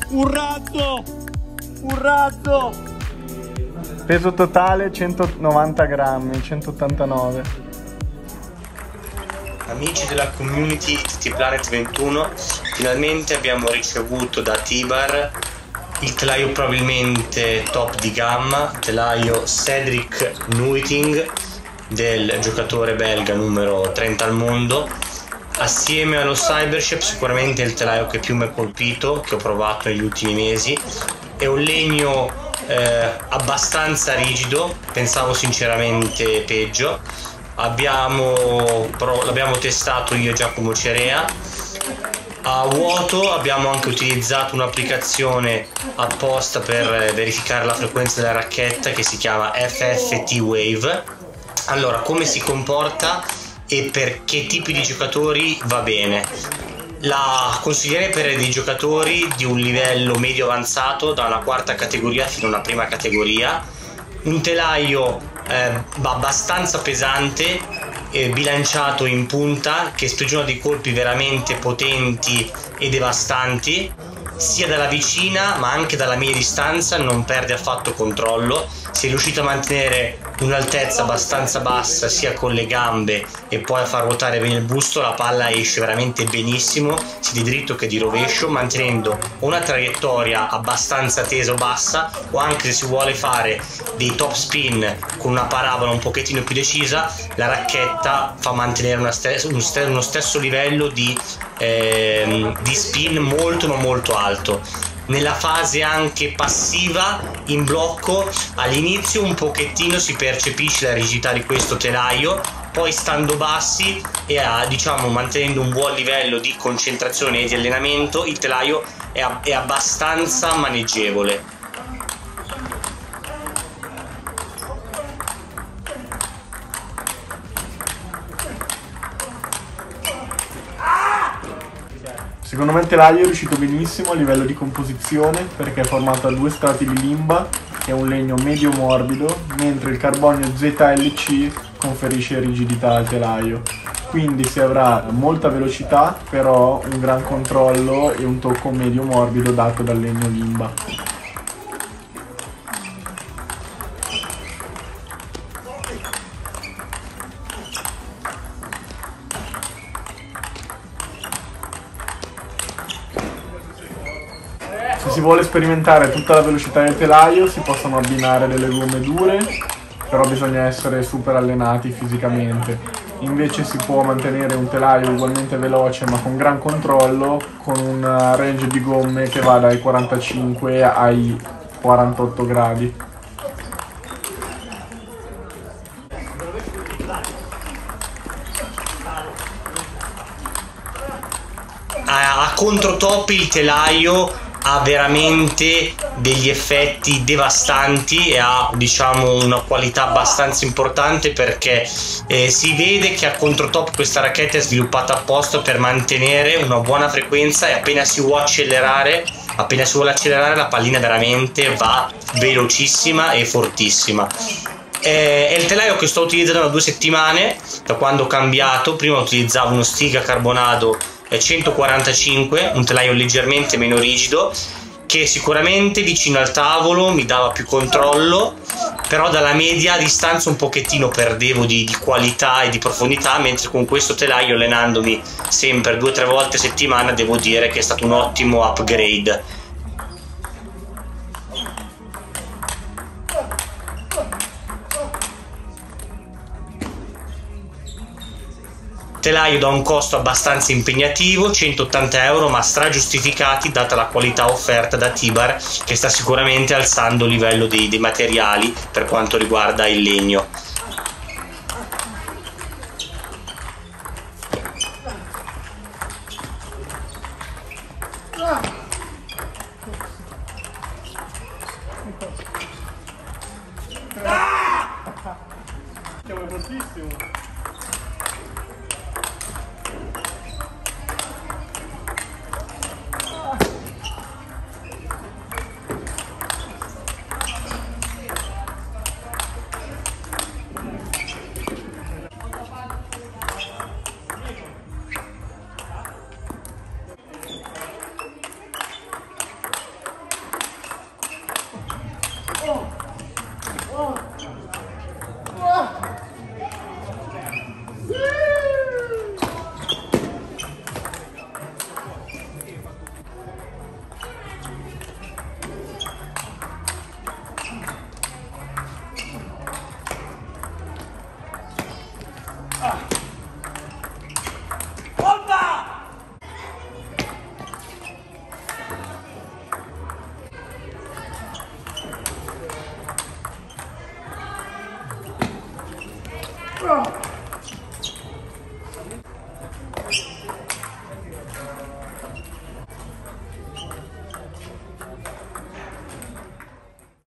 Un razzo! Un razzo! Peso totale 190 grammi, 189. Amici della community TT Planet 21, finalmente abbiamo ricevuto da T-Bar il telaio probabilmente top di gamma, telaio Cedric Nuiting del giocatore belga numero 30 al mondo. Assieme allo Cyberchef sicuramente il telaio che più mi ha colpito, che ho provato negli ultimi mesi. È un legno abbastanza rigido, pensavo sinceramente peggio. L'abbiamo testato io e Giacomo Cerea. A vuoto abbiamo anche utilizzato un'applicazione apposta per verificare la frequenza della racchetta che si chiama FFT Wave. Allora, come si comporta e per che tipi di giocatori va bene? La consiglierei per dei giocatori di un livello medio avanzato, da una quarta categoria fino a una prima categoria. Un telaio abbastanza pesante, bilanciato in punta, che sprigiona dei colpi veramente potenti e devastanti, sia dalla vicina ma anche dalla media distanza. Non perde affatto controllo. Si è riuscito a mantenere un'altezza abbastanza bassa sia con le gambe e poi a far ruotare bene il busto. La palla esce veramente benissimo sia di dritto che di rovescio, mantenendo una traiettoria abbastanza tesa o bassa, o anche se si vuole fare dei top spin con una parabola un pochettino più decisa, la racchetta fa mantenere uno stesso livello di spin molto ma molto alto. Nella fase anche passiva in blocco all'inizio un pochettino si percepisce la rigidità di questo telaio, poi stando bassi e diciamo mantenendo un buon livello di concentrazione e di allenamento, il telaio è abbastanza maneggevole. Secondo me il telaio è riuscito benissimo a livello di composizione, perché è formato da due strati di limba, che è un legno medio morbido, mentre il carbonio ZLC conferisce rigidità al telaio. Quindi si avrà molta velocità, però un gran controllo e un tocco medio morbido dato dal legno limba. Se si vuole sperimentare tutta la velocità del telaio si possono abbinare delle gomme dure, però bisogna essere super allenati fisicamente. Invece si può mantenere un telaio ugualmente veloce ma con gran controllo, con un range di gomme che va dai 45 ai 48 gradi. A controtop il telaio ha veramente degli effetti devastanti e ha, diciamo, una qualità abbastanza importante, perché si vede che a controtop questa racchetta è sviluppata apposta per mantenere una buona frequenza, e appena si vuole accelerare la pallina veramente va velocissima e fortissima. È il telaio che sto utilizzando da 2 settimane, da quando ho cambiato. Prima utilizzavo uno Stiga Carbonado 145, un telaio leggermente meno rigido, che sicuramente vicino al tavolo mi dava più controllo, però dalla media distanza un pochettino perdevo di qualità e di profondità, mentre con questo telaio, allenandomi sempre 2 o 3 volte a settimana, devo dire che è stato un ottimo upgrade. Telaio da un costo abbastanza impegnativo, 180 euro, ma stragiustificati data la qualità offerta da T-Bar, che sta sicuramente alzando il livello dei materiali per quanto riguarda il legno.